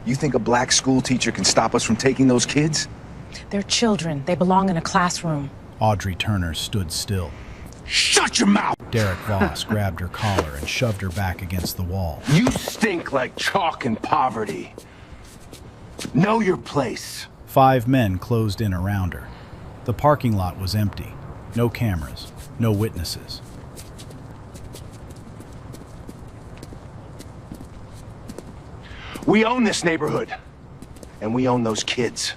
You think a black school teacher can stop us from taking those kids? They're children. They belong in a classroom. Audrey Turner stood still. Shut your mouth! Derek Voss grabbed her collar and shoved her back against the wall. You stink like chalk and poverty. Know your place. 5 men closed in around her. The parking lot was empty. No cameras, no witnesses. We own this neighborhood, and we own those kids.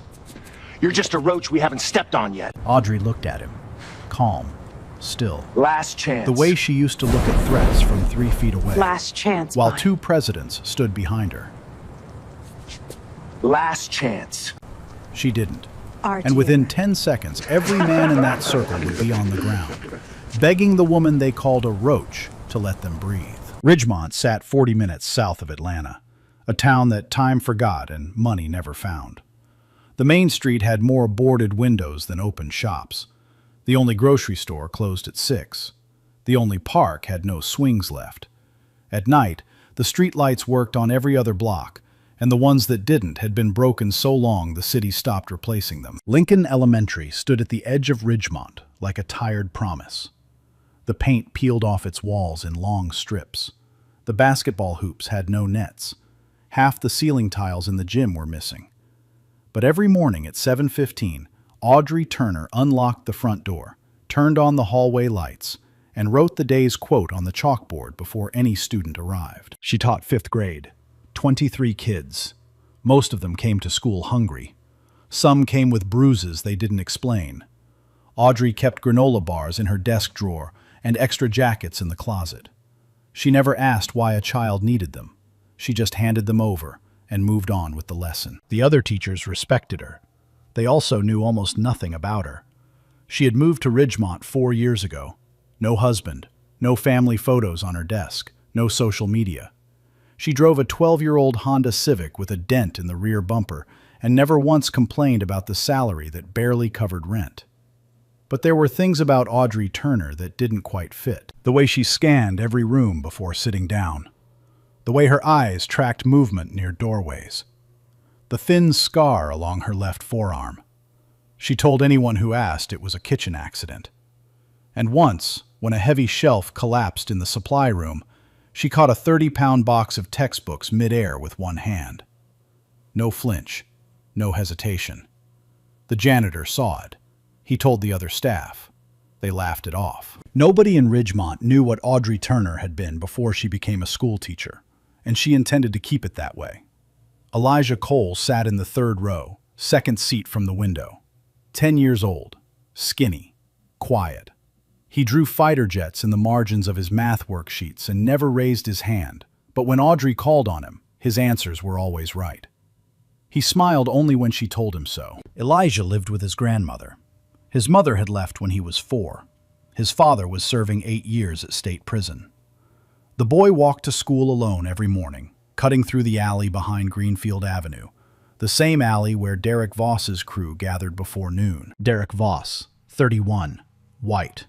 You're just a roach we haven't stepped on yet. Audrey looked at him, calm, still. Last chance. The way she used to look at threats from 3 feet away. Last chance. While Mike. 2 presidents stood behind her. Last chance. She didn't. Our And within 10 seconds, every man in that circle would be on the ground, begging the woman they called a roach to let them breathe. Ridgemont sat 40 minutes south of Atlanta, a town that time forgot and money never found. The main street had more boarded windows than open shops. The only grocery store closed at 6. The only park had no swings left. At night, the street lights worked on every other block, and the ones that didn't had been broken so long the city stopped replacing them. Lincoln Elementary stood at the edge of Ridgemont like a tired promise. The paint peeled off its walls in long strips. The basketball hoops had no nets. Half the ceiling tiles in the gym were missing. But every morning at 7:15, Audrey Turner unlocked the front door, turned on the hallway lights, and wrote the day's quote on the chalkboard before any student arrived. She taught 5th grade. 23 kids. Most of them came to school hungry. Some came with bruises they didn't explain. Audrey kept granola bars in her desk drawer and extra jackets in the closet. She never asked why a child needed them. She just handed them over and moved on with the lesson. The other teachers respected her. They also knew almost nothing about her. She had moved to Ridgemont 4 years ago. No husband, no family photos on her desk, no social media. She drove a 12-year-old Honda Civic with a dent in the rear bumper and never once complained about the salary that barely covered rent. But there were things about Audrey Turner that didn't quite fit. The way she scanned every room before sitting down. The way her eyes tracked movement near doorways. The thin scar along her left forearm. She told anyone who asked it was a kitchen accident. And once, when a heavy shelf collapsed in the supply room, she caught a 30-pound box of textbooks mid-air with one hand. No flinch, no hesitation. The janitor saw it. He told the other staff. They laughed it off. Nobody in Ridgemont knew what Audrey Turner had been before she became a school teacher, and she intended to keep it that way. Elijah Cole sat in the 3rd row, 2nd seat from the window. 10 years old, skinny, quiet. He drew fighter jets in the margins of his math worksheets and never raised his hand, but when Audrey called on him, his answers were always right. He smiled only when she told him so. Elijah lived with his grandmother. His mother had left when he was 4. His father was serving 8 years at state prison. The boy walked to school alone every morning, cutting through the alley behind Greenfield Avenue, the same alley where Derek Voss's crew gathered before noon. Derek Voss, 31, white.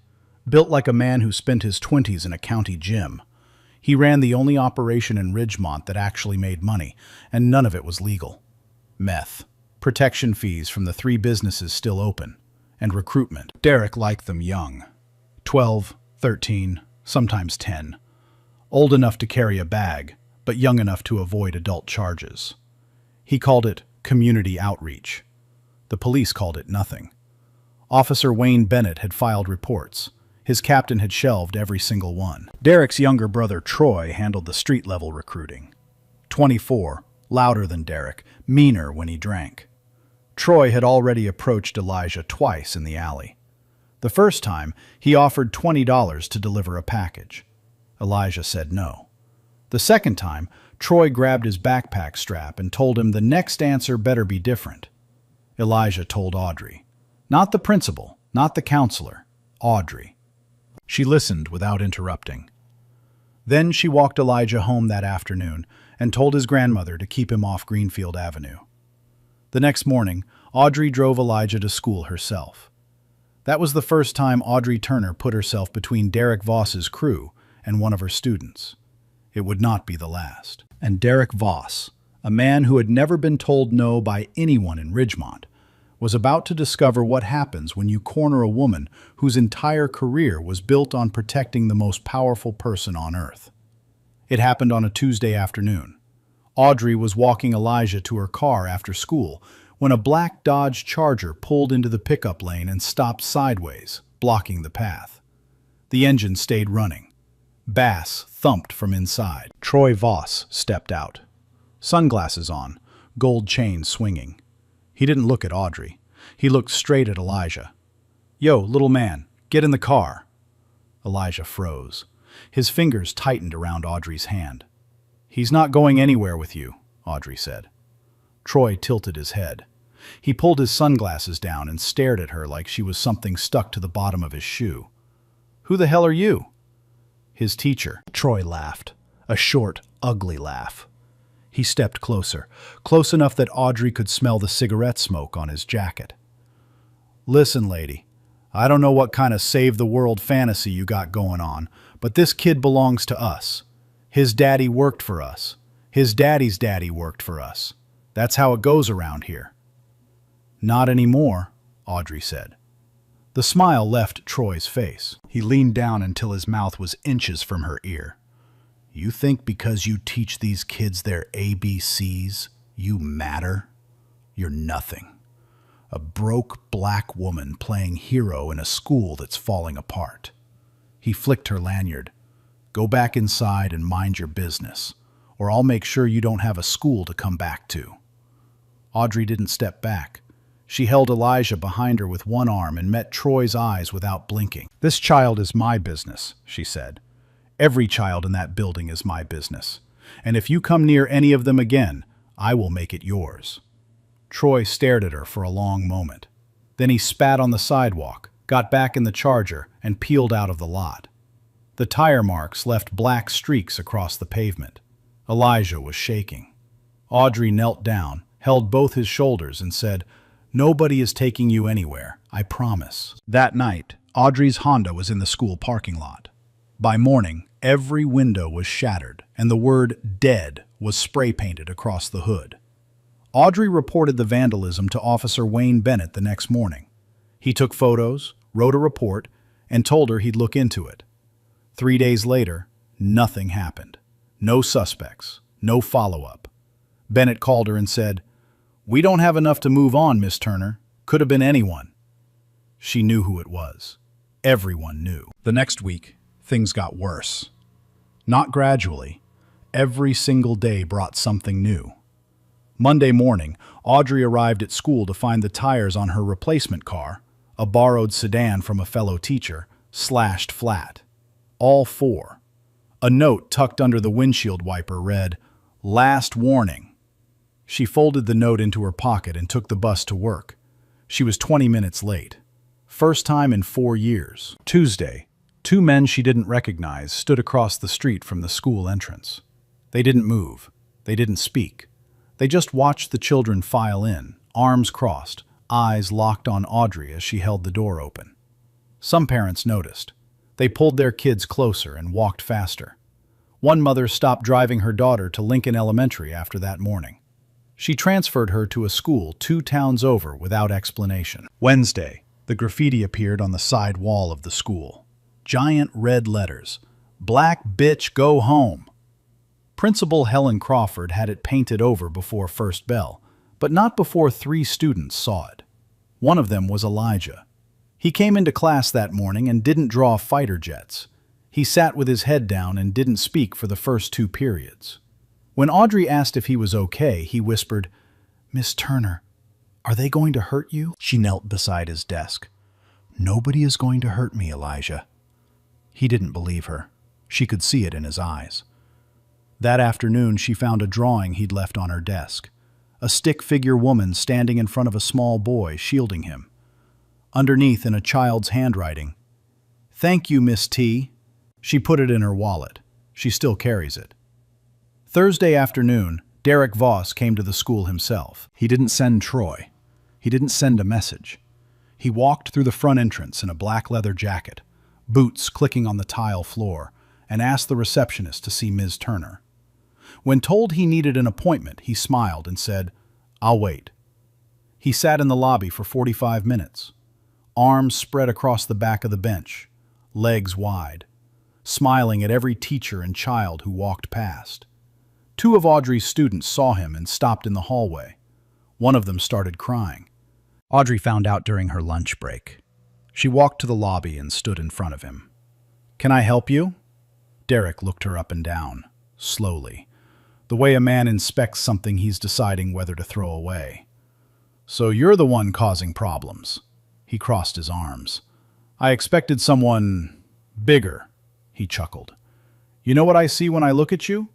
Built like a man who spent his 20s in a county gym. He ran the only operation in Ridgemont that actually made money, and none of it was legal. Meth, protection fees from the 3 businesses still open, and recruitment. Derek liked them young. 12, 13, sometimes 10. Old enough to carry a bag, but young enough to avoid adult charges. He called it community outreach. The police called it nothing. Officer Wayne Bennett had filed reports. His captain had shelved every single one. Derek's younger brother Troy handled the street-level recruiting. 24, louder than Derek, meaner when he drank. Troy had already approached Elijah twice in the alley. The first time, he offered $20 to deliver a package. Elijah said no. The second time, Troy grabbed his backpack strap and told him the next answer better be different. Elijah told Audrey. Not the principal, not the counselor, Audrey. She listened without interrupting. Then she walked Elijah home that afternoon and told his grandmother to keep him off Greenfield Avenue. The next morning, Audrey drove Elijah to school herself. That was the first time Audrey Turner put herself between Derek Voss's crew and one of her students. It would not be the last. And Derek Voss, a man who had never been told no by anyone in Ridgemont, was about to discover what happens when you corner a woman whose entire career was built on protecting the most powerful person on earth. It happened on a Tuesday afternoon. Audrey was walking Elijah to her car after school when a black Dodge Charger pulled into the pickup lane and stopped sideways, blocking the path. The engine stayed running. Bass thumped from inside. Troy Voss stepped out. Sunglasses on, gold chain swinging. He didn't look at Audrey. He looked straight at Elijah. "Yo, little man, get in the car." Elijah froze. His fingers tightened around Audrey's hand. "He's not going anywhere with you," Audrey said. Troy tilted his head. He pulled his sunglasses down and stared at her like she was something stuck to the bottom of his shoe. "Who the hell are you?" "His teacher." Troy laughed. A short, ugly laugh. He stepped closer, close enough that Audrey could smell the cigarette smoke on his jacket. "Listen, lady, I don't know what kind of save-the-world fantasy you got going on, but this kid belongs to us. His daddy worked for us. His daddy's daddy worked for us. That's how it goes around here." "Not anymore," Audrey said. The smile left Troy's face. He leaned down until his mouth was inches from her ear. "You think because you teach these kids their ABCs, you matter? You're nothing. A broke black woman playing hero in a school that's falling apart." He flicked her lanyard. "Go back inside and mind your business, or I'll make sure you don't have a school to come back to." Audrey didn't step back. She held Elijah behind her with one arm and met Troy's eyes without blinking. "This child is my business," she said. "Every child in that building is my business. And if you come near any of them again, I will make it yours." Troy stared at her for a long moment. Then he spat on the sidewalk, got back in the Charger, and peeled out of the lot. The tire marks left black streaks across the pavement. Elijah was shaking. Audrey knelt down, held both his shoulders, and said, "Nobody is taking you anywhere, I promise." That night, Audrey's Honda was in the school parking lot. By morning, every window was shattered, and the word "dead" was spray-painted across the hood. Audrey reported the vandalism to Officer Wayne Bennett the next morning. He took photos, wrote a report, and told her he'd look into it. 3 days later, nothing happened. No suspects, no follow-up. Bennett called her and said, "We don't have enough to move on, Miss Turner. Could have been anyone." She knew who it was. Everyone knew. The next week, things got worse. Not gradually. Every single day brought something new. Monday morning, Audrey arrived at school to find the tires on her replacement car, a borrowed sedan from a fellow teacher, slashed flat. All four. A note tucked under the windshield wiper read, "Last warning." She folded the note into her pocket and took the bus to work. She was 20 minutes late. First time in 4 years. Tuesday, 2 men she didn't recognize stood across the street from the school entrance. They didn't move. They didn't speak. They just watched the children file in, arms crossed, eyes locked on Audrey as she held the door open. Some parents noticed. They pulled their kids closer and walked faster. One mother stopped driving her daughter to Lincoln Elementary after that morning. She transferred her to a school 2 towns over without explanation. Wednesday, the graffiti appeared on the side wall of the school. Giant red letters, "Black bitch, go home." Principal Helen Crawford had it painted over before first bell, but not before 3 students saw it. One of them was Elijah. He came into class that morning and didn't draw fighter jets. He sat with his head down and didn't speak for the first 2 periods. When Audrey asked if he was okay, he whispered, "Miss Turner, are they going to hurt you?" She knelt beside his desk. "Nobody is going to hurt me, Elijah." He didn't believe her. She could see it in his eyes. That afternoon, she found a drawing he'd left on her desk. A stick-figure woman standing in front of a small boy, shielding him. Underneath, in a child's handwriting, "Thank you, Miss T." She put it in her wallet. She still carries it. Thursday afternoon, Derek Voss came to the school himself. He didn't send Troy. He didn't send a message. He walked through the front entrance in a black leather jacket, boots clicking on the tile floor, and asked the receptionist to see Ms. Turner. When told he needed an appointment, he smiled and said, "I'll wait." He sat in the lobby for 45 minutes, arms spread across the back of the bench, legs wide, smiling at every teacher and child who walked past. Two of Audrey's students saw him and stopped in the hallway. One of them started crying. Audrey found out during her lunch break. She walked to the lobby and stood in front of him. "Can I help you?" Derek looked her up and down, slowly, the way a man inspects something he's deciding whether to throw away. "So you're the one causing problems." He crossed his arms. "I expected someone bigger," he chuckled. "You know what I see when I look at you?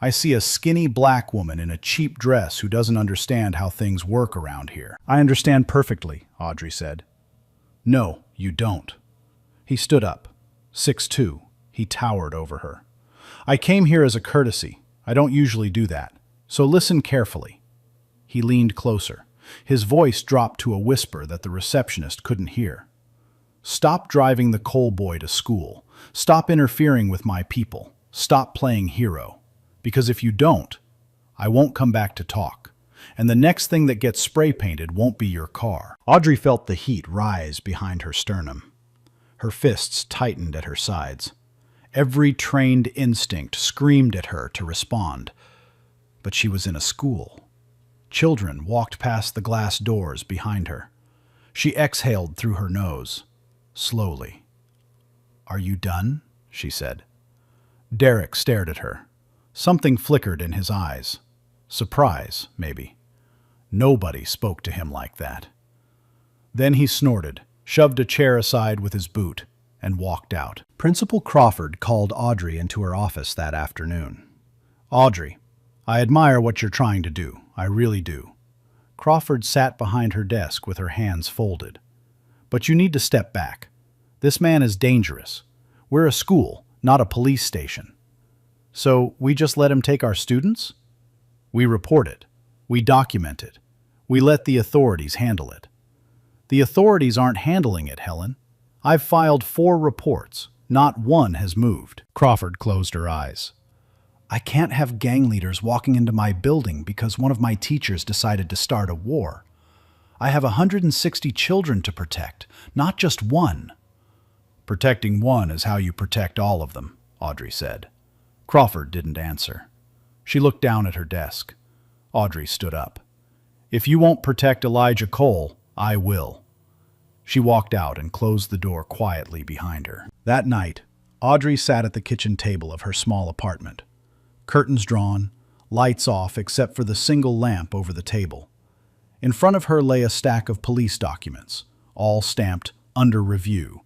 I see a skinny black woman in a cheap dress who doesn't understand how things work around here." "I understand perfectly," Audrey said. "No, you don't." He stood up. 6'2". He towered over her. "I came here as a courtesy. I don't usually do that. So listen carefully." He leaned closer. His voice dropped to a whisper that the receptionist couldn't hear. "Stop driving the coal boy to school. Stop interfering with my people. Stop playing hero. Because if you don't, I won't come back to talk. And the next thing that gets spray painted won't be your car." Audrey felt the heat rise behind her sternum. Her fists tightened at her sides. Every trained instinct screamed at her to respond. But she was in a school. Children walked past the glass doors behind her. She exhaled through her nose, slowly. "Are you done?" she said. Derek stared at her. Something flickered in his eyes. Surprise, maybe. Nobody spoke to him like that. Then he snorted, shoved a chair aside with his boot, and walked out. Principal Crawford called Audrey into her office that afternoon. "Audrey, I admire what you're trying to do. I really do." Crawford sat behind her desk with her hands folded. "But you need to step back. This man is dangerous. We're a school, not a police station. So we just let him take our students? We report it. We document it. We let the authorities handle it." "The authorities aren't handling it, Helen. I've filed 4 reports. Not one has moved." Crawford closed her eyes. "I can't have gang leaders walking into my building because one of my teachers decided to start a war. I have 160 children to protect, not just one." "Protecting one is how you protect all of them," Audrey said. Crawford didn't answer. She looked down at her desk. Audrey stood up. "If you won't protect Elijah Cole, I will." She walked out and closed the door quietly behind her. That night, Audrey sat at the kitchen table of her small apartment. Curtains drawn, lights off except for the single lamp over the table. In front of her lay a stack of police documents, all stamped "under review."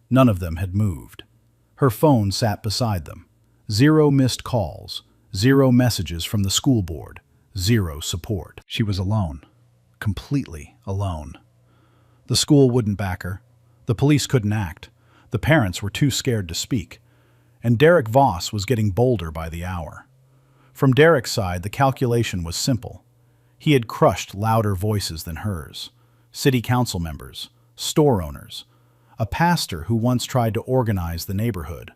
None of them had moved. Her phone sat beside them. 0 missed calls, 0 messages from the school board, 0 support. She was alone, completely alone. The school wouldn't back her. The police couldn't act. The parents were too scared to speak. And Derek Voss was getting bolder by the hour. From Derek's side, the calculation was simple. He had crushed louder voices than hers. City council members, store owners, a pastor who once tried to organize the neighborhood.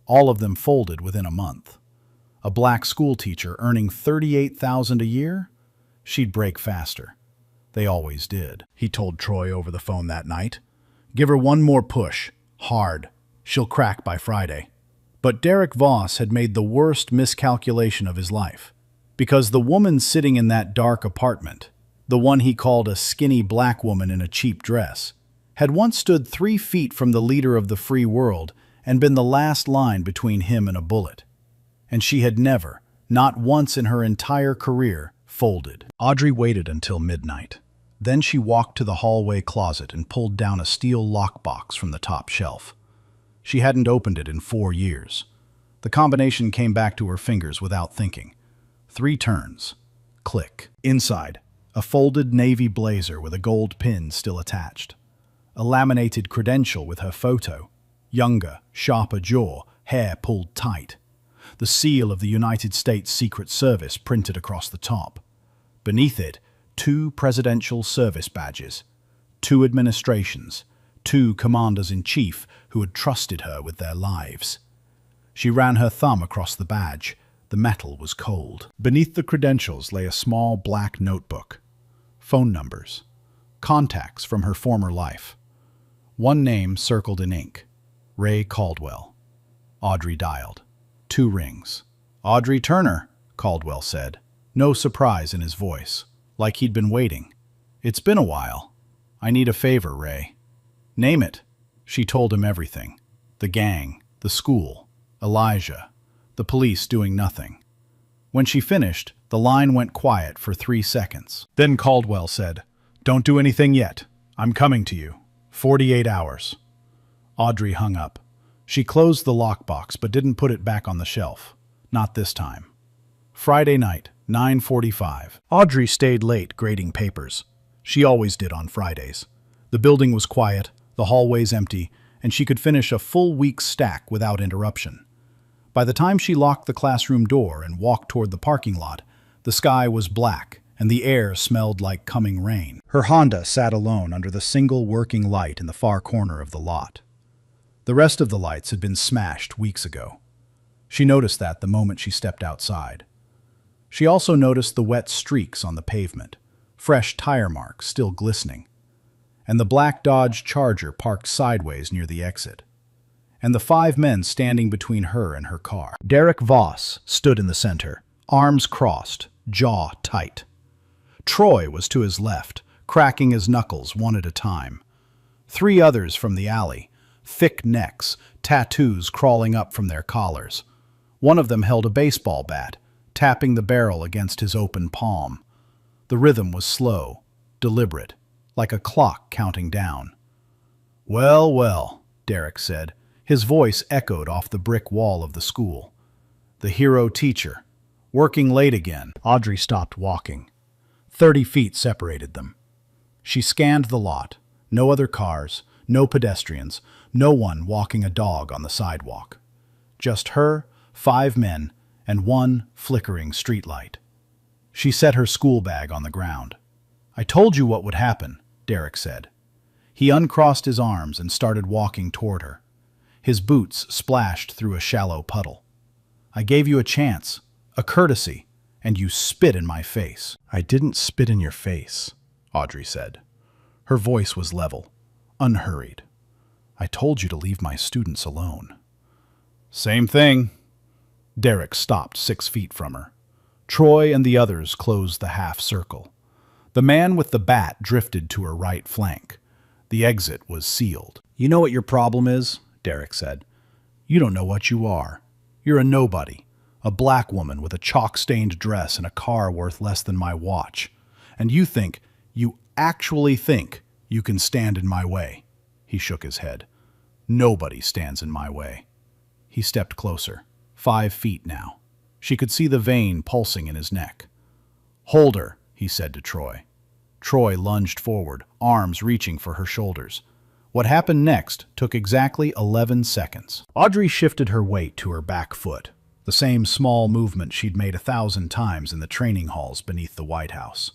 All of them folded within a month. A black schoolteacher earning $38,000 a year? She'd break faster. They always did. He told Troy over the phone that night. "Give her one more push. Hard. She'll crack by Friday." But Derek Voss had made the worst miscalculation of his life. Because the woman sitting in that dark apartment, the one he called a skinny black woman in a cheap dress, had once stood 3 feet from the leader of the free world and been the last line between him and a bullet. And she had never, not once in her entire career, folded. Audrey waited until midnight. Then she walked to the hallway closet and pulled down a steel lockbox from the top shelf. She hadn't opened it in 4 years. The combination came back to her fingers without thinking. 3 turns. Click. Inside, a folded navy blazer with a gold pin still attached. A laminated credential with her photo. Younger, sharper jaw, hair pulled tight. The seal of the United States Secret Service printed across the top. Beneath it, 2 presidential service badges, 2 administrations, 2 commanders-in-chief who had trusted her with their lives. She ran her thumb across the badge, The metal was cold. Beneath the credentials lay a small black notebook. Phone numbers. Contacts from her former life. One name circled in ink. Ray Caldwell. Audrey dialed. 2 rings. "Audrey Turner," Caldwell said. No surprise in his voice, like he'd been waiting. "It's been a while. I need a favor, Ray." "Name it." She told him everything. The gang, the school, Elijah, the police doing nothing. When she finished, the line went quiet for 3 seconds. Then Caldwell said, "Don't do anything yet. I'm coming to you. 48 hours. Audrey hung up. She closed the lockbox but didn't put it back on the shelf. Not this time. Friday night, 9:45. Audrey stayed late grading papers. She always did on Fridays. The building was quiet, the hallways empty, and she could finish a full week's stack without interruption. By the time she locked the classroom door and walked toward the parking lot, the sky was black and the air smelled like coming rain. Her Honda sat alone under the single working light in the far corner of the lot. The rest of the lights had been smashed weeks ago. She noticed that the moment she stepped outside. She also noticed the wet streaks on the pavement, fresh tire marks still glistening, and the black Dodge Charger parked sideways near the exit, and the 5 men standing between her and her car. Derek Voss stood in the center, arms crossed, jaw tight. Troy was to his left, cracking his knuckles one at a time. 3 others from the alley, thick necks, tattoos crawling up from their collars. One of them held a baseball bat, tapping the barrel against his open palm. The rhythm was slow, deliberate, like a clock counting down. "Well, well," Derek said. His voice echoed off the brick wall of the school. "The hero teacher. Working late again." Audrey stopped walking. 30 feet separated them. She scanned the lot. No other cars, no pedestrians, no one walking a dog on the sidewalk. Just her, 5 men, and 1 flickering streetlight. She set her school bag on the ground. "I told you what would happen," Derek said. He uncrossed his arms and started walking toward her. His boots splashed through a shallow puddle. "I gave you a chance, a courtesy, and you spit in my face." "I didn't spit in your face," Audrey said. Her voice was level, unhurried. "I told you to leave my students alone." "Same thing." Derek stopped 6 feet from her. Troy and the others closed the half circle. The man with the bat drifted to her right flank. The exit was sealed. "You know what your problem is?" Derek said. "You don't know what you are. You're a nobody, a black woman with a chalk-stained dress and a car worth less than my watch. And you actually think, you can stand in my way." He shook his head. "Nobody stands in my way." He stepped closer, 5 feet now. She could see the vein pulsing in his neck. "Hold her," he said to Troy. Troy lunged forward, arms reaching for her shoulders. What happened next took exactly 11 seconds. Audrey shifted her weight to her back foot, the same small movement she'd made 1,000 times in the training halls beneath the White House.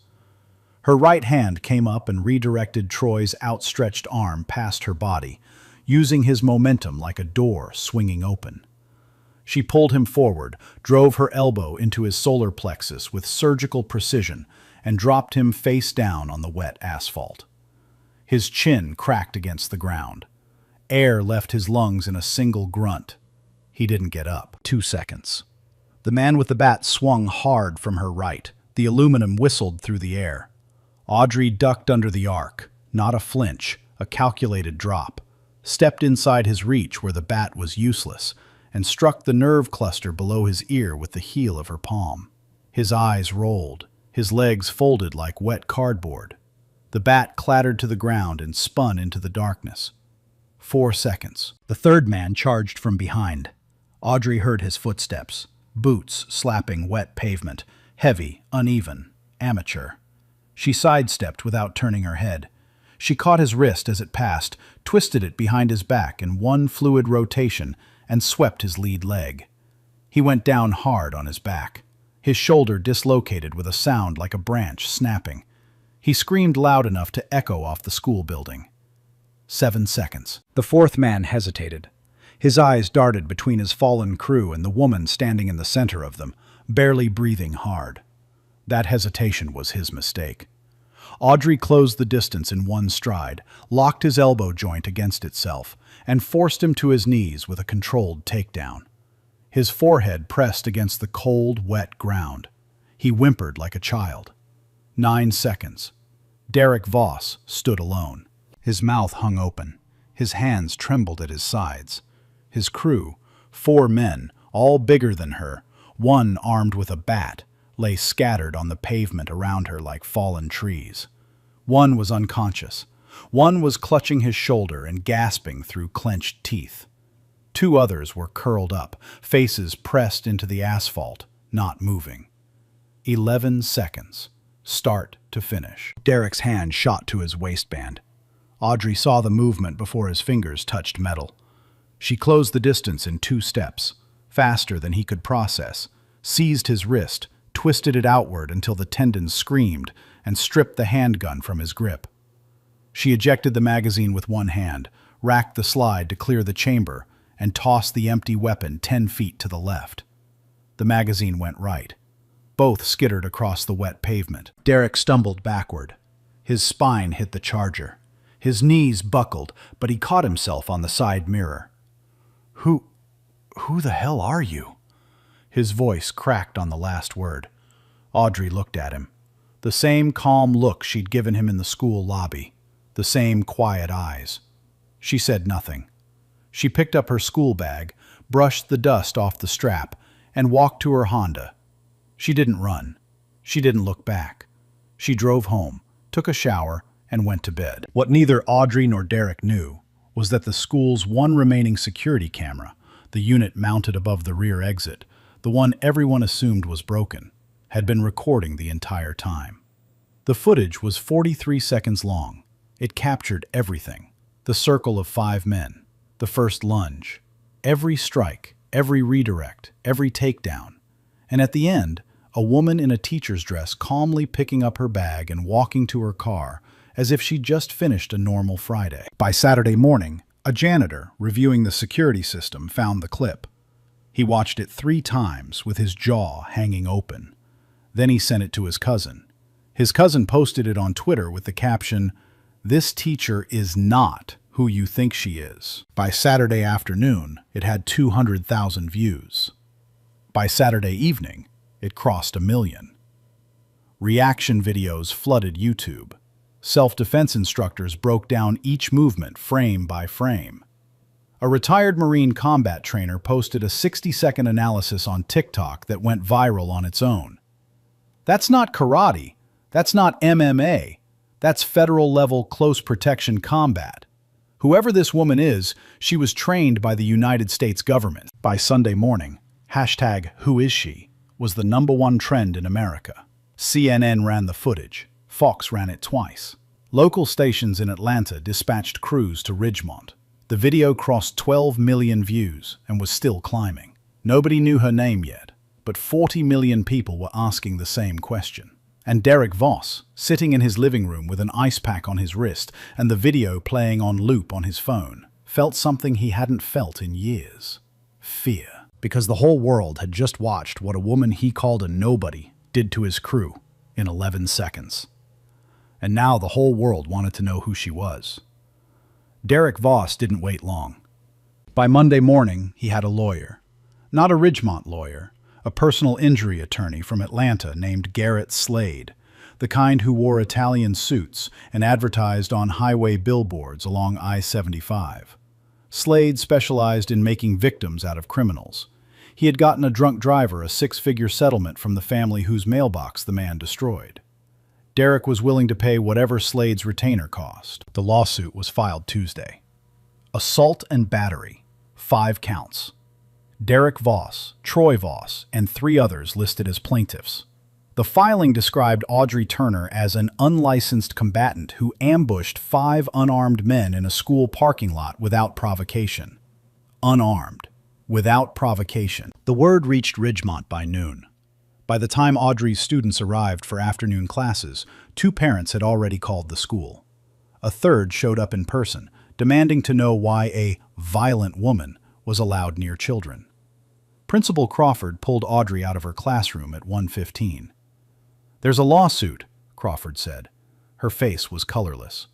Her right hand came up and redirected Troy's outstretched arm past her body, using his momentum like a door swinging open. She pulled him forward, drove her elbow into his solar plexus with surgical precision, and dropped him face down on the wet asphalt. His chin cracked against the ground. Air left his lungs in a single grunt. He didn't get up. 2 seconds. The man with the bat swung hard from her right. The aluminum whistled through the air. Audrey ducked under the arc, not a flinch, a calculated drop, stepped inside his reach where the bat was useless, and struck the nerve cluster below his ear with the heel of her palm. His eyes rolled, his legs folded like wet cardboard. The bat clattered to the ground and spun into the darkness. 4 seconds. The third man charged from behind. Audrey heard his footsteps, boots slapping wet pavement, heavy, uneven, amateur. She sidestepped without turning her head. She caught his wrist as it passed, twisted it behind his back in one fluid rotation, and swept his lead leg. He went down hard on his back. His shoulder dislocated with a sound like a branch snapping. He screamed loud enough to echo off the school building. 7 seconds. The fourth man hesitated. His eyes darted between his fallen crew and the woman standing in the center of them, barely breathing hard. That hesitation was his mistake. Audrey closed the distance in one stride, locked his elbow joint against itself, and forced him to his knees with a controlled takedown. His forehead pressed against the cold, wet ground. He whimpered like a child. 9 seconds. Derek Voss stood alone. His mouth hung open. His hands trembled at his sides. His crew, 4 men, all bigger than her, one armed with a bat, lay scattered on the pavement around her like fallen trees. One was unconscious. One was clutching his shoulder and gasping through clenched teeth. 2 others were curled up, faces pressed into the asphalt, not moving. 11 seconds, start to finish. Derek's hand shot to his waistband. Audrey saw the movement before his fingers touched metal. She closed the distance in 2 steps, faster than he could process, seized his wrist, twisted it outward until the tendons screamed, and stripped the handgun from his grip. She ejected the magazine with one hand, racked the slide to clear the chamber, and tossed the empty weapon 10 feet to the left. The magazine went right. Both skittered across the wet pavement. Derek stumbled backward. His spine hit the charger. His knees buckled, but he caught himself on the side mirror. Who the hell are you?" His voice cracked on the last word. Audrey looked at him. The same calm look she'd given him in the school lobby. The same quiet eyes. She said nothing. She picked up her school bag, brushed the dust off the strap, and walked to her Honda. She didn't run. She didn't look back. She drove home, took a shower, and went to bed. What neither Audrey nor Derek knew was that the school's one remaining security camera, the unit mounted above the rear exit, the one everyone assumed was broken, had been recording the entire time. The footage was 43 seconds long. It captured everything. The circle of 5 men, the first lunge, every strike, every redirect, every takedown. And at the end, a woman in a teacher's dress calmly picking up her bag and walking to her car as if she'd just finished a normal Friday. By Saturday morning, a janitor reviewing the security system found the clip. He watched it 3 times with his jaw hanging open. Then he sent it to his cousin. His cousin posted it on Twitter with the caption, "This teacher is not who you think she is." By Saturday afternoon, it had 200,000 views. By Saturday evening, it crossed 1 million. Reaction videos flooded YouTube. Self-defense instructors broke down each movement frame by frame. A retired Marine combat trainer posted a 60-second analysis on TikTok that went viral on its own. That's not karate. That's not MMA. That's federal-level close protection combat. Whoever this woman is, she was trained by the United States government. By Sunday morning, #WhoIsShe was the #1 trend in America. CNN ran the footage. Fox ran it twice. Local stations in Atlanta dispatched crews to Ridgemont. The video crossed 12 million views and was still climbing. Nobody knew her name yet, but 40 million people were asking the same question. And Derek Voss, sitting in his living room with an ice pack on his wrist and the video playing on loop on his phone, felt something he hadn't felt in years. Fear. Because the whole world had just watched what a woman he called a nobody did to his crew in 11 seconds. And now the whole world wanted to know who she was. Derek Voss didn't wait long. By Monday morning, he had a lawyer. Not a Ridgemont lawyer, a personal injury attorney from Atlanta named Garrett Slade, the kind who wore Italian suits and advertised on highway billboards along I-75. Slade specialized in making victims out of criminals. He had gotten a drunk driver a 6-figure settlement from the family whose mailbox the man destroyed. Derek was willing to pay whatever Slade's retainer cost. The lawsuit was filed Tuesday. Assault and battery, 5 counts. Derek Voss, Troy Voss, and 3 others listed as plaintiffs. The filing described Audrey Turner as an unlicensed combatant who ambushed 5 unarmed men in a school parking lot without provocation. Unarmed, without provocation. The word reached Ridgemont by noon. By the time Audrey's students arrived for afternoon classes, 2 parents had already called the school. A third showed up in person, demanding to know why a violent woman was allowed near children. Principal Crawford pulled Audrey out of her classroom at 1:15. "There's a lawsuit," Crawford said. Her face was colorless.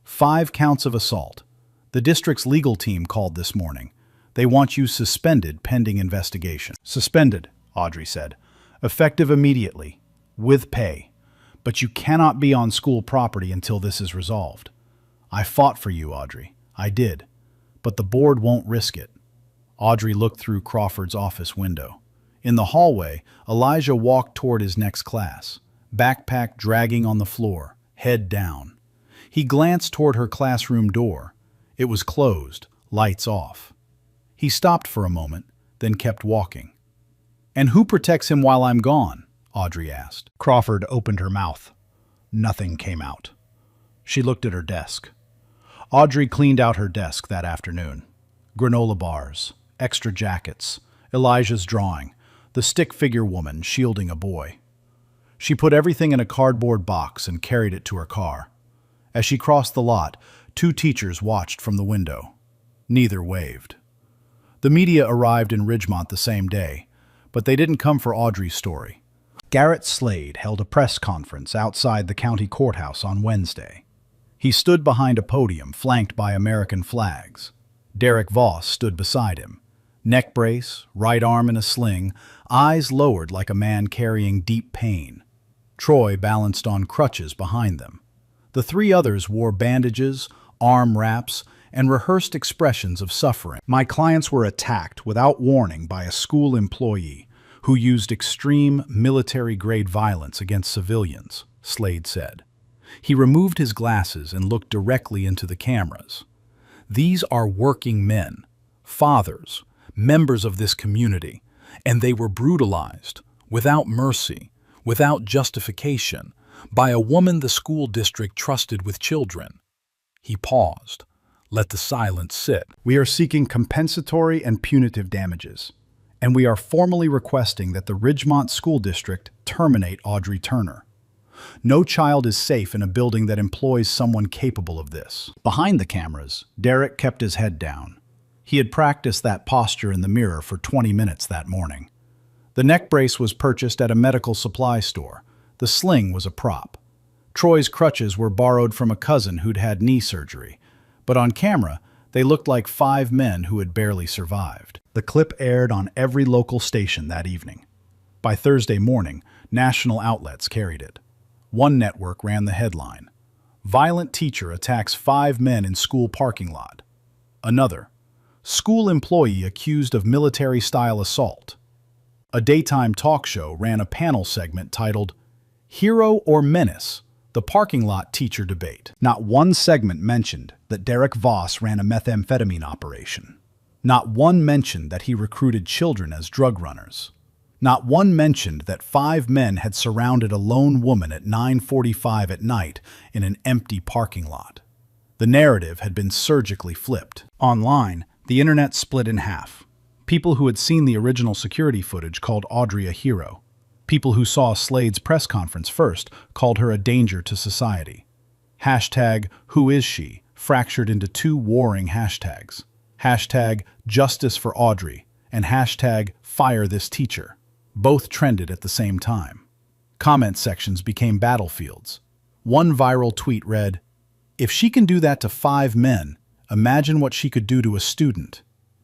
"5 counts of assault. The district's legal team called this morning. They want you suspended pending investigation." "Suspended," Audrey said. "Effective immediately, with pay. But you cannot be on school property until this is resolved. I fought for you, Audrey. I did. But the board won't risk it." Audrey looked through Crawford's office window. In the hallway, Elijah walked toward his next class, backpack dragging on the floor, head down. He glanced toward her classroom door. It was closed, lights off. He stopped for a moment, then kept walking. "And who protects him while I'm gone?" Audrey asked. Crawford opened her mouth. Nothing came out. She looked at her desk. Audrey cleaned out her desk that afternoon. Granola bars, extra jackets, Elijah's drawing, the stick figure woman shielding a boy. She put everything in a cardboard box and carried it to her car. As she crossed the lot, 2 teachers watched from the window. Neither waved. The media arrived in Ridgemont the same day, but they didn't come for Audrey's story. Garrett Slade held a press conference outside the county courthouse on Wednesday. He stood behind a podium flanked by American flags. Derek Voss stood beside him. Neck brace, right arm in a sling, eyes lowered like a man carrying deep pain. Troy balanced on crutches behind them. The 3 others wore bandages, arm wraps, and rehearsed expressions of suffering. "My clients were attacked without warning by a school employee who used extreme military-grade violence against civilians," Slade said. He removed his glasses and looked directly into the cameras. "These are working men, fathers, members of this community, and they were brutalized, without mercy, without justification, by a woman the school district trusted with children." He paused. Let the silence sit. "We are seeking compensatory and punitive damages, and we are formally requesting that the Ridgemont School District terminate Audrey Turner. No child is safe in a building that employs someone capable of this." Behind the cameras, Derek kept his head down. He had practiced that posture in the mirror for 20 minutes that morning. The neck brace was purchased at a medical supply store. The sling was a prop. Troy's crutches were borrowed from a cousin who'd had knee surgery, but on camera, they looked like 5 men who had barely survived. The clip aired on every local station that evening. By Thursday morning, national outlets carried it. One network ran the headline, "Violent teacher attacks 5 men in school parking lot." Another, "School employee accused of military-style assault." A daytime talk show ran a panel segment titled, "Hero or Menace? The Parking Lot Teacher Debate." Not one segment mentioned that Derek Voss ran a methamphetamine operation. Not one mentioned that he recruited children as drug runners. Not one mentioned that 5 men had surrounded a lone woman at 9:45 at night in an empty parking lot. The narrative had been surgically flipped. Online, the internet split in half. People who had seen the original security footage called Audrey a hero. People who saw Slade's press conference first called her a danger to society. Hashtag Who Is She fractured into 2 warring hashtags. Hashtag Justice for Audrey and hashtag Fire This Teacher. Both trended at the same time. Comment sections became battlefields. One viral tweet read, "If she can do that to 5 men, imagine what she could do to a student."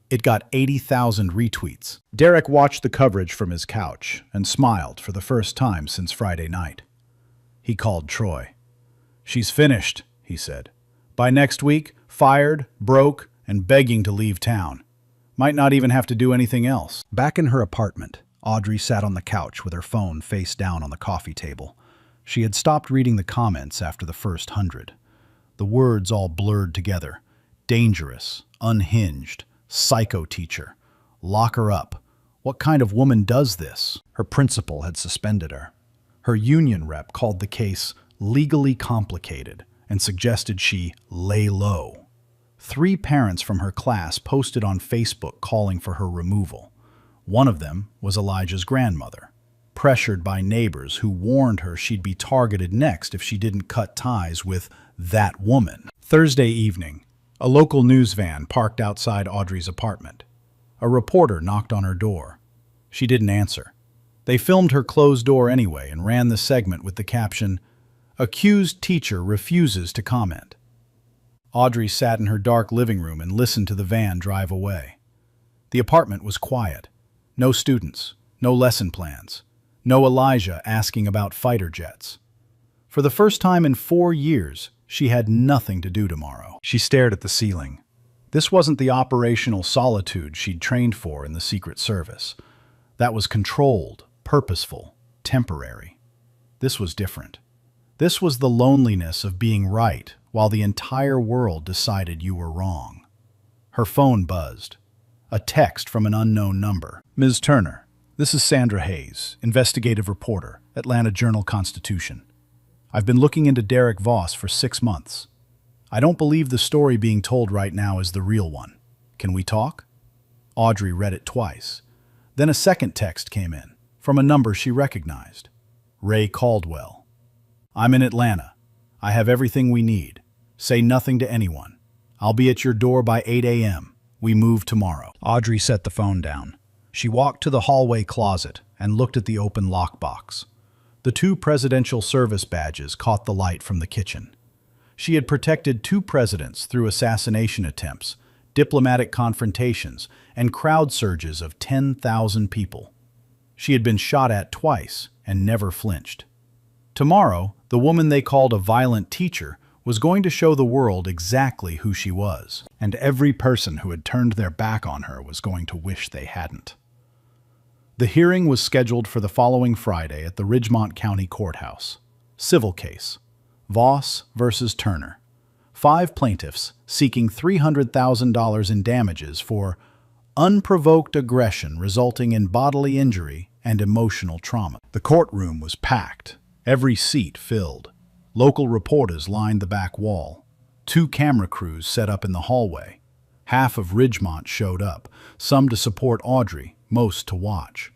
It got 80,000 retweets. Derek watched the coverage from his couch and smiled for the first time since Friday night. He called Troy. "She's finished," he said. "By next week, fired, broke, and begging to leave town. Might not even have to do anything else." Back in her apartment, Audrey sat on the couch with her phone face down on the coffee table. She had stopped reading the comments after the first 100. The words all blurred together. Dangerous, unhinged, psycho teacher. Lock her up. What kind of woman does this? Her principal had suspended her. Her union rep called the case legally complicated and suggested she lay low. 3 parents from her class posted on Facebook calling for her removal. One of them was Elijah's grandmother, pressured by neighbors who warned her she'd be targeted next if she didn't cut ties with that woman. Thursday evening, a local news van parked outside Audrey's apartment. A reporter knocked on her door. She didn't answer. They filmed her closed door anyway and ran the segment with the caption, "Accused teacher refuses to comment." Audrey sat in her dark living room and listened to the van drive away. The apartment was quiet. No students, no lesson plans, no Elijah asking about fighter jets. For the first time in 4 years, she had nothing to do tomorrow. She stared at the ceiling. This wasn't the operational solitude she'd trained for in the Secret Service. That was controlled, purposeful, temporary. This was different. This was the loneliness of being right while the entire world decided you were wrong. Her phone buzzed. A text from an unknown number. "Ms. Turner, this is Sandra Hayes, investigative reporter, Atlanta Journal-Constitution. I've been looking into Derek Voss for 6 months. I don't believe the story being told right now is the real one. Can we talk?" Audrey read it twice. Then a second text came in, from a number she recognized. Ray Caldwell. "I'm in Atlanta. I have everything we need. Say nothing to anyone. I'll be at your door by 8 a.m. We move tomorrow." Audrey set the phone down. She walked to the hallway closet and looked at the open lockbox. The 2 presidential service badges caught the light from the kitchen. She had protected 2 presidents through assassination attempts, diplomatic confrontations, and crowd surges of 10,000 people. She had been shot at twice and never flinched. Tomorrow, the woman they called a violent teacher was going to show the world exactly who she was, and every person who had turned their back on her was going to wish they hadn't. The hearing was scheduled for the following Friday at the Ridgemont County Courthouse. Civil case. Voss versus Turner. 5 plaintiffs seeking $300,000 in damages for unprovoked aggression resulting in bodily injury and emotional trauma. The courtroom was packed, every seat filled. Local reporters lined the back wall. 2 camera crews set up in the hallway. Half of Ridgemont showed up, some to support Audrey, most to watch.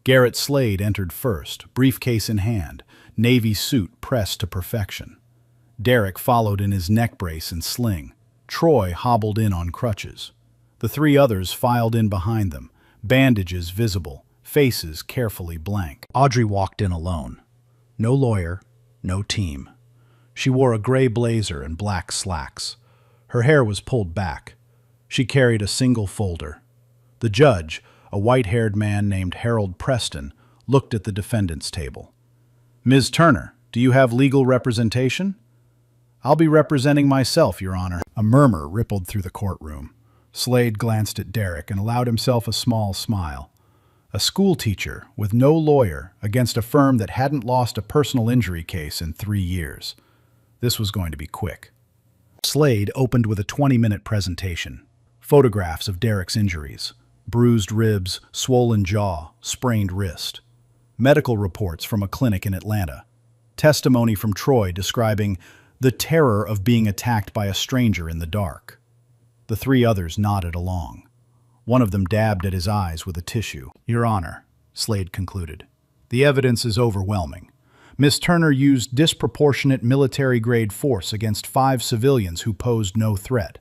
Garrett Slade entered first, briefcase in hand, navy suit pressed to perfection. Derek followed in his neck brace and sling. Troy hobbled in on crutches. The 3 others filed in behind them, bandages visible, faces carefully blank. Audrey walked in alone. No lawyer, no team. She wore a gray blazer and black slacks. Her hair was pulled back. She carried a single folder. The judge, a white-haired man named Harold Preston, looked at the defendant's table. "Ms. Turner, do you have legal representation?" "I'll be representing myself, Your Honor." A murmur rippled through the courtroom. Slade glanced at Derek and allowed himself a small smile. A schoolteacher with no lawyer against a firm that hadn't lost a personal injury case in 3 years. This was going to be quick. Slade opened with a 20-minute presentation. Photographs of Derek's injuries. Bruised ribs, swollen jaw, sprained wrist. Medical reports from a clinic in Atlanta. Testimony from Troy describing the terror of being attacked by a stranger in the dark. The 3 others nodded along. One of them dabbed at his eyes with a tissue. "Your Honor," Slade concluded, "the evidence is overwhelming. Miss Turner used disproportionate military-grade force against 5 civilians who posed no threat.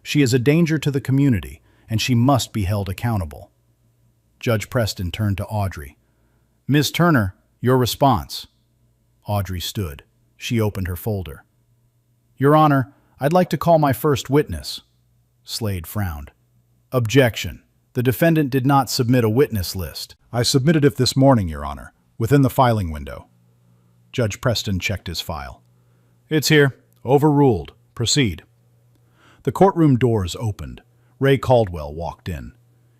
She is a danger to the community, and she must be held accountable." Judge Preston turned to Audrey. "Ms. Turner, your response." Audrey stood. She opened her folder. "Your Honor, I'd like to call my first witness." Slade frowned. "Objection. The defendant did not submit a witness list." "I submitted it this morning, Your Honor, within the filing window." Judge Preston checked his file. "It's here. Overruled. Proceed." The courtroom doors opened. Ray Caldwell walked in.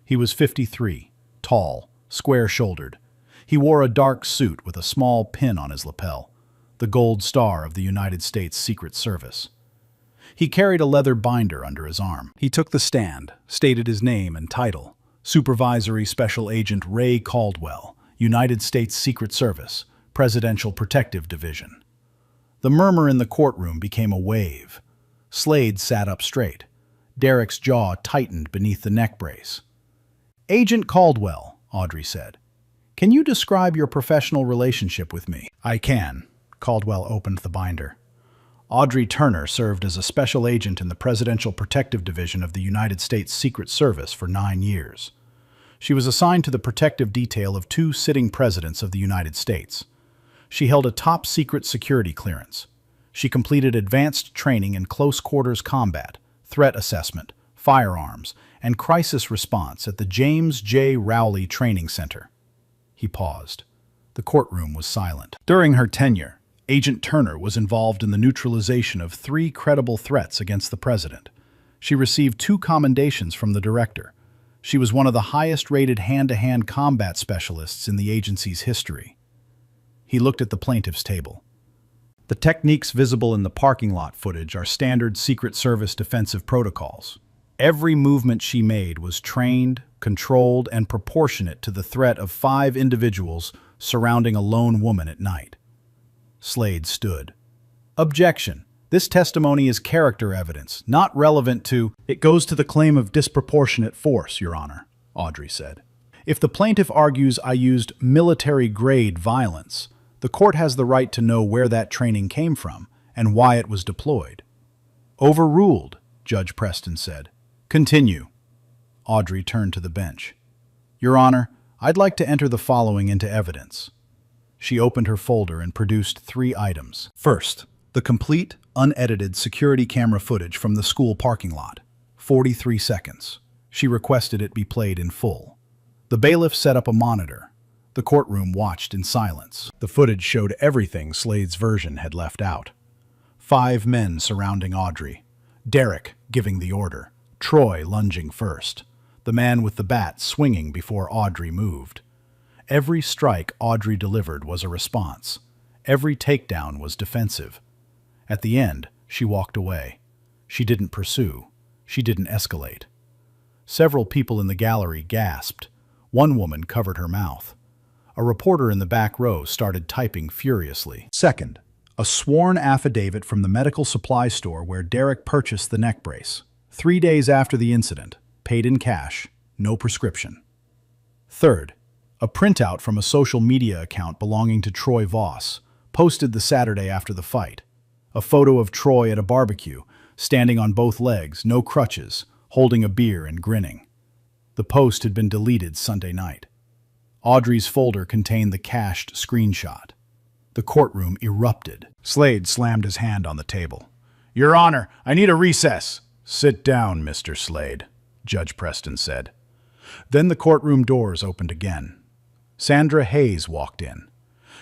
He was 53, tall, square-shouldered. He wore a dark suit with a small pin on his lapel, the gold star of the United States Secret Service. He carried a leather binder under his arm. He took the stand, stated his name and title, Supervisory Special Agent Ray Caldwell, United States Secret Service, Presidential Protective Division. The murmur in the courtroom became a wave. Slade sat up straight. Derek's jaw tightened beneath the neck brace. "Agent Caldwell," Audrey said, "can you describe your professional relationship with me?" "I can." Caldwell opened the binder. Audrey Turner served as a special agent in the Presidential Protective Division of the United States Secret Service for 9 years. She was assigned to the protective detail of 2 sitting presidents of the United States. She held a top-secret security clearance. She completed advanced training in close-quarters combat, threat assessment, firearms, and crisis response at the James J. Rowley Training Center. He paused. The courtroom was silent. During her tenure, Agent Turner was involved in the neutralization of 3 credible threats against the president. She received 2 commendations from the director. She was one of the highest-rated hand-to-hand combat specialists in the agency's history. He looked at the plaintiff's table. The techniques visible in the parking lot footage are standard Secret Service defensive protocols. Every movement she made was trained, controlled, and proportionate to the threat of 5 individuals surrounding a lone woman at night. Slade stood. Objection. This testimony is character evidence, not relevant to— It goes to the claim of disproportionate force, Your Honor, Audrey said. If the plaintiff argues I used military-grade violence, the court has the right to know where that training came from and why it was deployed. Overruled, Judge Preston said. Continue. Audrey turned to the bench. Your Honor, I'd like to enter the following into evidence. She opened her folder and produced 3 items. First, the complete, unedited security camera footage from the school parking lot. 43 seconds. She requested it be played in full. The bailiff set up a monitor. The courtroom watched in silence. The footage showed everything Slade's version had left out. 5 men surrounding Audrey. Derek giving the order. Troy lunging first. The man with the bat swinging before Audrey moved. Every strike Audrey delivered was a response. Every takedown was defensive. At the end, she walked away. She didn't pursue. She didn't escalate. Several people in the gallery gasped. One woman covered her mouth. A reporter in the back row started typing furiously. Second, a sworn affidavit from the medical supply store where Derek purchased the neck brace. 3 days after the incident, paid in cash, no prescription. Third, a printout from a social media account belonging to Troy Voss, posted the Saturday after the fight. A photo of Troy at a barbecue, standing on both legs, no crutches, holding a beer and grinning. The post had been deleted Sunday night. Audrey's folder contained the cached screenshot. The courtroom erupted. Slade slammed his hand on the table. Your Honor, I need a recess. Sit down, Mr. Slade, Judge Preston said. Then the courtroom doors opened again. Sandra Hayes walked in.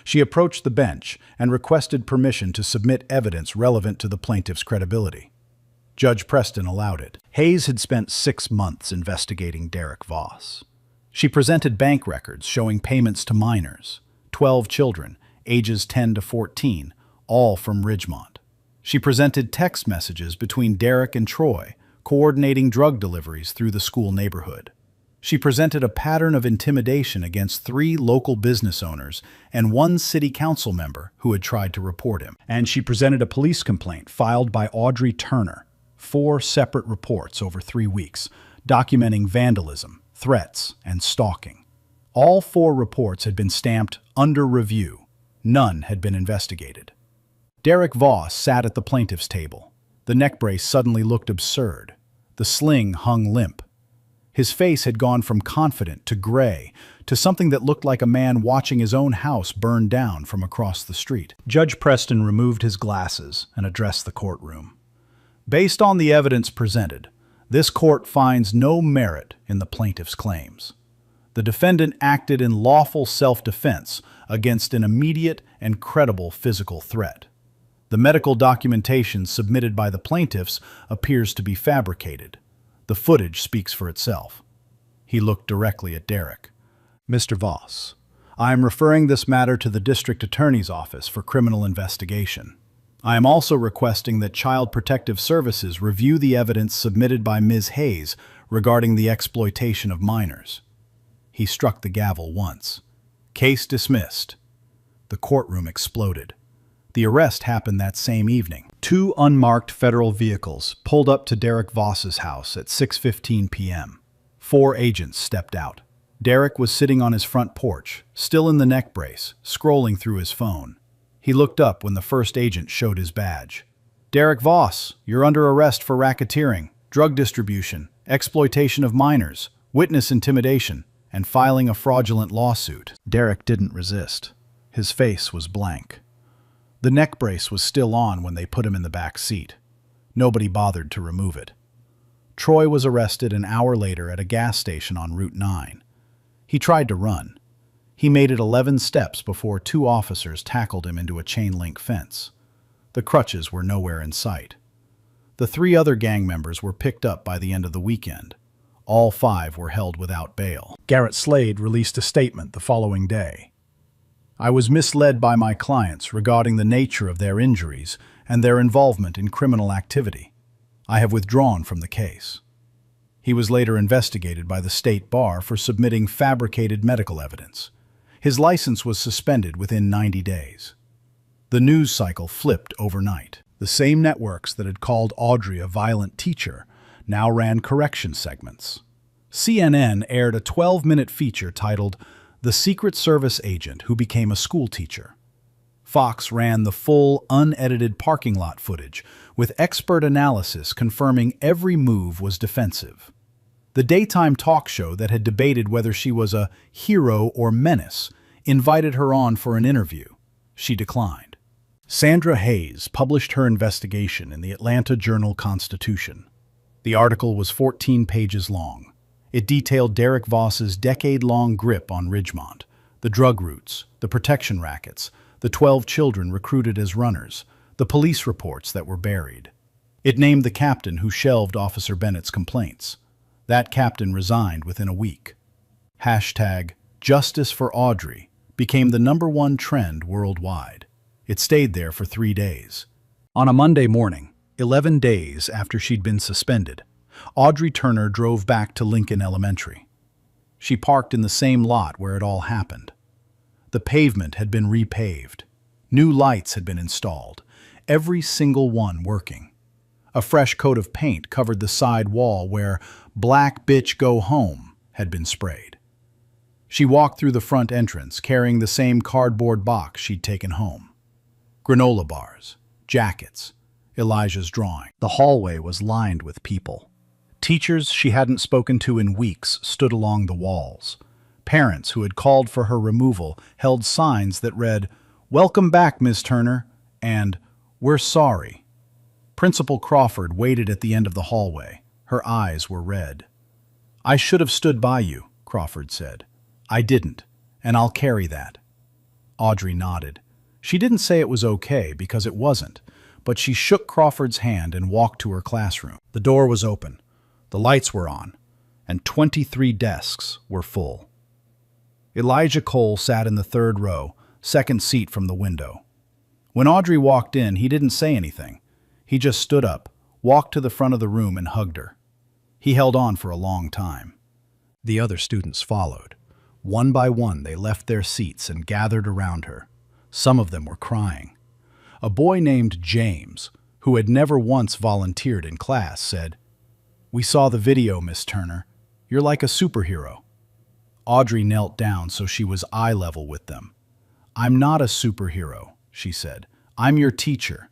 She approached the bench and requested permission to submit evidence relevant to the plaintiff's credibility. Judge Preston allowed it. Hayes had spent 6 months investigating Derek Voss. She presented bank records showing payments to minors, 12 children, ages 10 to 14, all from Ridgemont. She presented text messages between Derek and Troy, coordinating drug deliveries through the school neighborhood. She presented a pattern of intimidation against 3 local business owners and 1 city council member who had tried to report him. And she presented a police complaint filed by Audrey Turner, 4 separate reports over 3 weeks, documenting vandalism, threats, and stalking. All 4 reports had been stamped under review. None had been investigated. Derek Voss sat at the plaintiff's table. The neck brace suddenly looked absurd. The sling hung limp. His face had gone from confident to gray to something that looked like a man watching his own house burn down from across the street. Judge Preston removed his glasses and addressed the courtroom. Based on the evidence presented, this court finds no merit in the plaintiff's claims. The defendant acted in lawful self-defense against an immediate and credible physical threat. The medical documentation submitted by the plaintiffs appears to be fabricated. The footage speaks for itself. He looked directly at Derek. Mr. Voss, I am referring this matter to the District Attorney's Office for criminal investigation. I am also requesting that Child Protective Services review the evidence submitted by Ms. Hayes regarding the exploitation of minors. He struck the gavel once. Case dismissed. The courtroom exploded. The arrest happened that same evening. 2 unmarked federal vehicles pulled up to Derek Voss's house at 6:15 p.m. 4 agents stepped out. Derek was sitting on his front porch, still in the neck brace, scrolling through his phone. He looked up when the first agent showed his badge. Derek Voss, you're under arrest for racketeering, drug distribution, exploitation of minors, witness intimidation, and filing a fraudulent lawsuit. Derek didn't resist. His face was blank. The neck brace was still on when they put him in the back seat. Nobody bothered to remove it. Troy was arrested an hour later at a gas station on Route 9. He tried to run. He made it 11 steps before 2 officers tackled him into a chain-link fence. The crutches were nowhere in sight. The 3 other gang members were picked up by the end of the weekend. All 5 were held without bail. Garrett Slade released a statement the following day. I was misled by my clients regarding the nature of their injuries and their involvement in criminal activity. I have withdrawn from the case. He was later investigated by the state bar for submitting fabricated medical evidence. His license was suspended within 90 days. The news cycle flipped overnight. The same networks that had called Audrey a violent teacher now ran correction segments. CNN aired a 12-minute feature titled The Secret Service Agent Who Became a Schoolteacher. Fox ran the full, unedited parking lot footage, with expert analysis confirming every move was defensive. The daytime talk show that had debated whether she was a hero or menace invited her on for an interview. She declined. Sandra Hayes published her investigation in the Atlanta Journal-Constitution. The article was 14 pages long. It detailed Derek Voss's decade-long grip on Ridgemont, the drug routes, the protection rackets, the 12 children recruited as runners, the police reports that were buried. It named the captain who shelved Officer Bennett's complaints. That captain resigned within a week. Hashtag Justice for Audrey became the #1 trend worldwide. It stayed there for 3 days. On a Monday morning, 11 days after she'd been suspended, Audrey Turner drove back to Lincoln Elementary. She parked in the same lot where it all happened. The pavement had been repaved. New lights had been installed, every single one working. A fresh coat of paint covered the side wall where "Black Bitch Go Home" had been sprayed. She walked through the front entrance carrying the same cardboard box she'd taken home. Granola bars, jackets, Elijah's drawing. The hallway was lined with people. Teachers she hadn't spoken to in weeks stood along the walls. Parents who had called for her removal held signs that read, "Welcome back, Ms. Turner," and "We're sorry." Principal Crawford waited at the end of the hallway. Her eyes were red. "I should have stood by you," Crawford said. "I didn't, and I'll carry that." Audrey nodded. She didn't say it was okay because it wasn't, but she shook Crawford's hand and walked to her classroom. The door was open, the lights were on, and 23 desks were full. Elijah Cole sat in the 3rd row, second seat from the window. When Audrey walked in, he didn't say anything. He just stood up, walked to the front of the room and hugged her. He held on for a long time. The other students followed. One by one, they left their seats and gathered around her. Some of them were crying. A boy named James, who had never once volunteered in class, said, "We saw the video, Miss Turner. You're like a superhero." Audrey knelt down so she was eye level with them. "I'm not a superhero," she said. "I'm your teacher,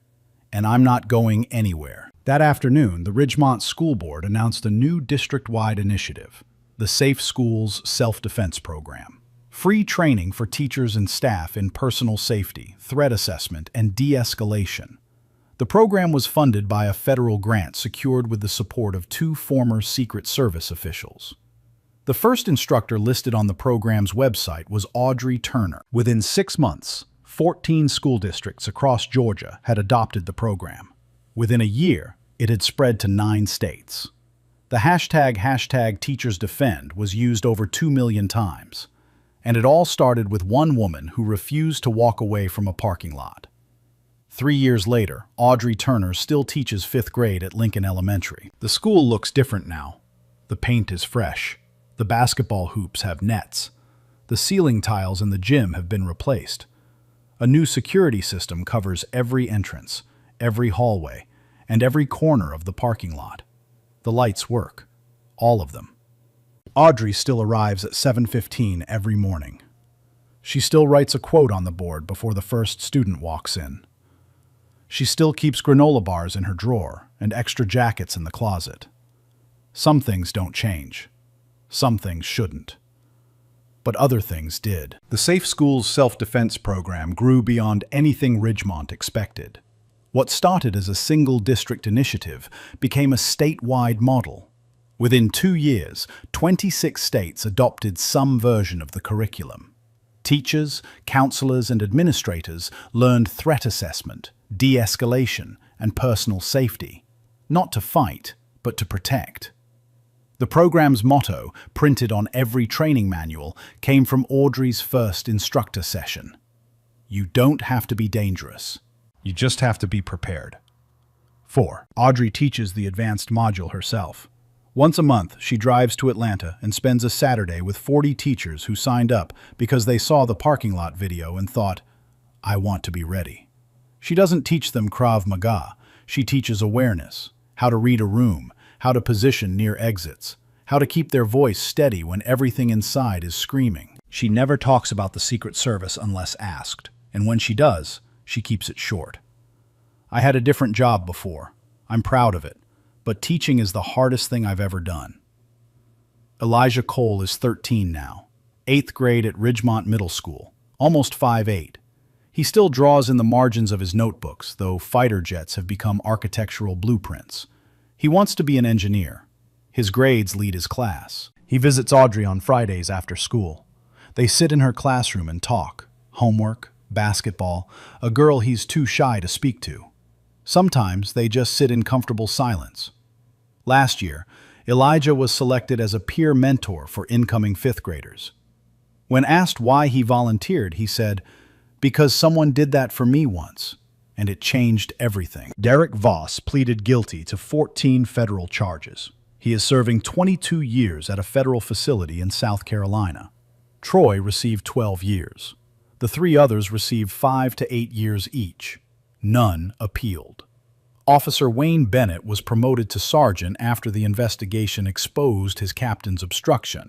and I'm not going anywhere." That afternoon, the Ridgemont School Board announced a new district-wide initiative, the Safe Schools Self-Defense Program. Free training for teachers and staff in personal safety, threat assessment, and de-escalation. The program was funded by a federal grant secured with the support of 2 former Secret Service officials. The first instructor listed on the program's website was Audrey Turner. Within 6 months, 14 school districts across Georgia had adopted the program. Within a year, it had spread to 9 states. The hashtag #TeachersDefend was used over 2 million times. And it all started with one woman who refused to walk away from a parking lot. 3 years later, Audrey Turner still teaches 5th grade at Lincoln Elementary. The school looks different now. The paint is fresh. The basketball hoops have nets. The ceiling tiles in the gym have been replaced. A new security system covers every entrance, every hallway, and every corner of the parking lot. The lights work. All of them. Audrey still arrives at 7:15 every morning. She still writes a quote on the board before the first student walks in. She still keeps granola bars in her drawer and extra jackets in the closet. Some things don't change. Some things shouldn't. But other things did. The Safe Schools Self-Defense Program grew beyond anything Ridgemont expected. What started as a single district initiative became a statewide model. Within 2 years, 26 states adopted some version of the curriculum. Teachers, counselors, and administrators learned threat assessment, de-escalation, and personal safety, not to fight, but to protect. The program's motto, printed on every training manual, came from Audrey's first instructor session. You don't have to be dangerous. You just have to be prepared. 4. Audrey teaches the advanced module herself. Once a month, she drives to Atlanta and spends a Saturday with 40 teachers who signed up because they saw the parking lot video and thought, I want to be ready. She doesn't teach them Krav Maga. She teaches awareness, how to read a room, how to position near exits, how to keep their voice steady when everything inside is screaming. She never talks about the Secret Service unless asked, and when she does, she keeps it short. I had a different job before. I'm proud of it, but teaching is the hardest thing I've ever done. Elijah Cole is 13 now, 8th grade at Ridgemont Middle School, almost 5'8". He still draws in the margins of his notebooks, though fighter jets have become architectural blueprints. He wants to be an engineer. His grades lead his class. He visits Audrey on Fridays after school. They sit in her classroom and talk. Homework, basketball, a girl he's too shy to speak to. Sometimes they just sit in comfortable silence. Last year, Elijah was selected as a peer mentor for incoming 5th graders. When asked why he volunteered, he said, "Because someone did that for me once, and it changed everything." Derek Voss pleaded guilty to 14 federal charges. He is serving 22 years at a federal facility in South Carolina. Troy received 12 years. The 3 others received 5 to 8 years each. None appealed. Officer Wayne Bennett was promoted to sergeant after the investigation exposed his captain's obstruction.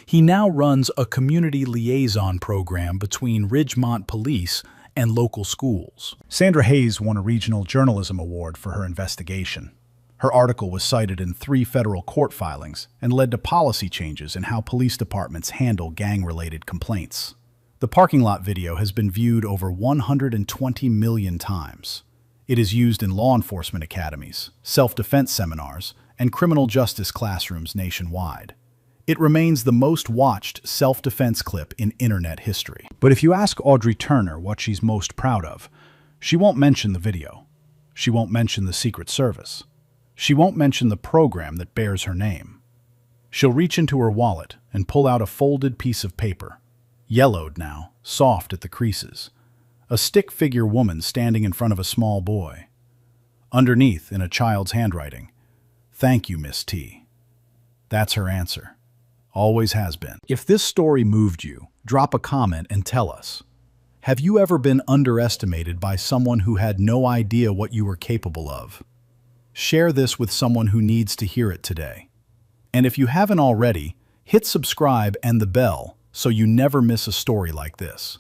He now runs a community liaison program between Ridgemont Police and local schools. Sandra Hayes won a regional journalism award for her investigation. Her article was cited in 3 federal court filings and led to policy changes in how police departments handle gang-related complaints. The parking lot video has been viewed over 120 million times. It is used in law enforcement academies, self-defense seminars, and criminal justice classrooms nationwide. It remains the most watched self-defense clip in internet history. But if you ask Audrey Turner what she's most proud of, she won't mention the video. She won't mention the Secret Service. She won't mention the program that bears her name. She'll reach into her wallet and pull out a folded piece of paper, yellowed now, soft at the creases. A stick-figure woman standing in front of a small boy. Underneath, in a child's handwriting, "Thank you, Miss T." That's her answer. Always has been. If this story moved you, drop a comment and tell us. Have you ever been underestimated by someone who had no idea what you were capable of? Share this with someone who needs to hear it today. And if you haven't already, hit subscribe and the bell so you never miss a story like this.